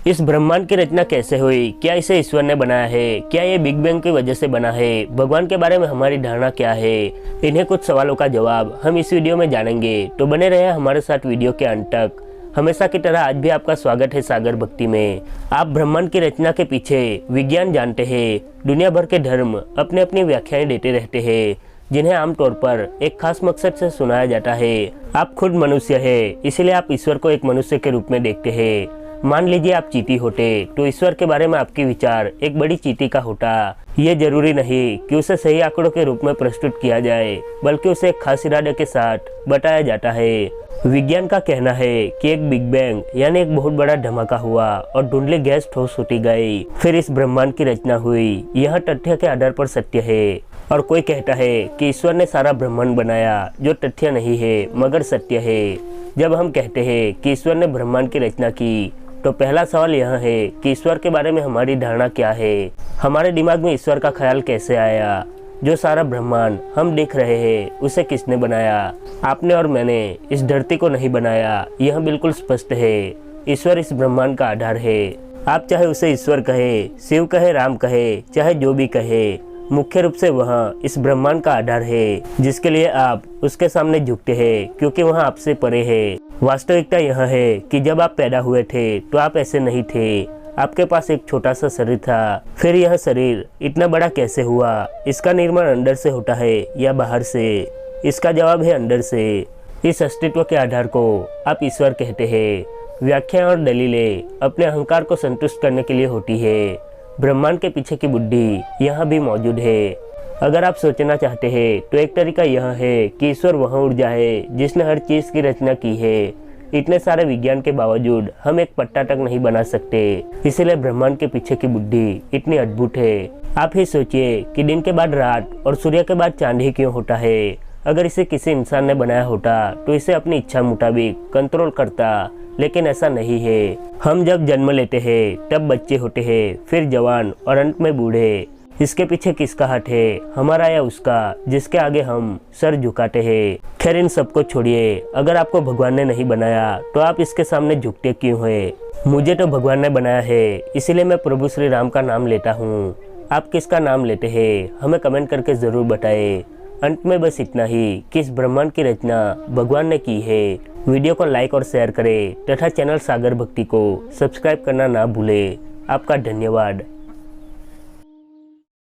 इस ब्रह्मांड की रचना कैसे हुई? क्या इसे ईश्वर ने बनाया है? क्या ये बिग बैंग की वजह से बना है? भगवान के बारे में हमारी धारणा क्या है? इन्हें कुछ सवालों का जवाब हम इस वीडियो में जानेंगे, तो बने रहे हमारे साथ वीडियो के अंत तक। हमेशा की तरह आज भी आपका स्वागत है सागर भक्ति में। आप ब्रह्मांड की रचना के पीछे विज्ञान जानते हैं। दुनिया भर के धर्म अपनी अपनी व्याख्याएं देते रहते हैं, जिन्हें आमतौर पर एक खास मकसद से सुनाया जाता है। आप खुद मनुष्य है, इसलिए आप ईश्वर को एक मनुष्य के रूप में देखते हैं। मान लीजिए आप चींटी होते, तो ईश्वर के बारे में आपकी विचार एक बड़ी चींटी का होता। ये जरूरी नहीं कि उसे सही आंकड़ों के रूप में प्रस्तुत किया जाए, बल्कि उसे एक खास इरादे के साथ बताया जाता है। विज्ञान का कहना है कि एक बिग बैंग यानी एक बहुत बड़ा धमाका हुआ और धुंधली गैस ठोस होती गई, फिर इस ब्रह्मांड की रचना हुई। यह तथ्य के आधार पर सत्य है। और कोई कहता है कि ईश्वर ने सारा ब्रह्मांड बनाया, जो तथ्य नहीं है मगर सत्य है। जब हम कहते हैं कि ईश्वर ने ब्रह्मांड की रचना की, तो पहला सवाल यह है कि ईश्वर के बारे में हमारी धारणा क्या है। हमारे दिमाग में ईश्वर का ख्याल कैसे आया? जो सारा ब्रह्मांड हम देख रहे हैं, उसे किसने बनाया? आपने और मैंने इस धरती को नहीं बनाया, यह बिल्कुल स्पष्ट है। ईश्वर इस ब्रह्मांड का आधार है। आप चाहे उसे ईश्वर कहे, शिव कहे, राम कहे, चाहे जो भी कहे, मुख्य रूप से वह इस ब्रह्मांड का आधार है, जिसके लिए आप उसके सामने झुकते हैं, क्योंकि वह आपसे परे है। वास्तविकता यह है कि जब आप पैदा हुए थे तो आप ऐसे नहीं थे। आपके पास एक छोटा सा शरीर था, फिर यह शरीर इतना बड़ा कैसे हुआ? इसका निर्माण अंदर से होता है या बाहर से? इसका जवाब है अंदर से। इस अस्तित्व के आधार को आप ईश्वर कहते हैं। व्याख्या और दलीलें अपने अहंकार को संतुष्ट करने के लिए होती है। ब्रह्मांड के पीछे की बुद्धि यहाँ भी मौजूद है। अगर आप सोचना चाहते हैं तो एक तरीका यह है कि ईश्वर वह ऊर्जा है जिसने हर चीज की रचना की है। इतने सारे विज्ञान के बावजूद हम एक पत्ता तक नहीं बना सकते, इसीलिए ब्रह्मांड के पीछे की बुद्धि इतनी अद्भुत है। आप ही सोचिए कि दिन के बाद रात और सूर्य के बाद चांद ही क्यों होता है? अगर इसे किसी इंसान ने बनाया होता तो इसे अपनी इच्छा मुताबिक कंट्रोल करता, लेकिन ऐसा नहीं है। हम जब जन्म लेते हैं तब बच्चे होते हैं, फिर जवान और अंत में बूढ़े। इसके पीछे किसका हाथ है, हमारा या उसका, जिसके आगे हम सर झुकाते हैं? खैर, इन सबको छोड़िए। अगर आपको भगवान ने नहीं बनाया तो आप इसके सामने झुकते क्यों हैं? मुझे तो भगवान ने बनाया है, इसीलिए मैं प्रभु श्री राम का नाम लेता हूँ। आप किसका नाम लेते हैं? हमें कमेंट करके जरूर बताएं। अंत में बस इतना ही कि इस ब्रह्मांड की रचना भगवान ने की है। वीडियो को लाइक और शेयर करें तथा चैनल सागर भक्ति को सब्सक्राइब करना ना भूलें। आपका धन्यवाद।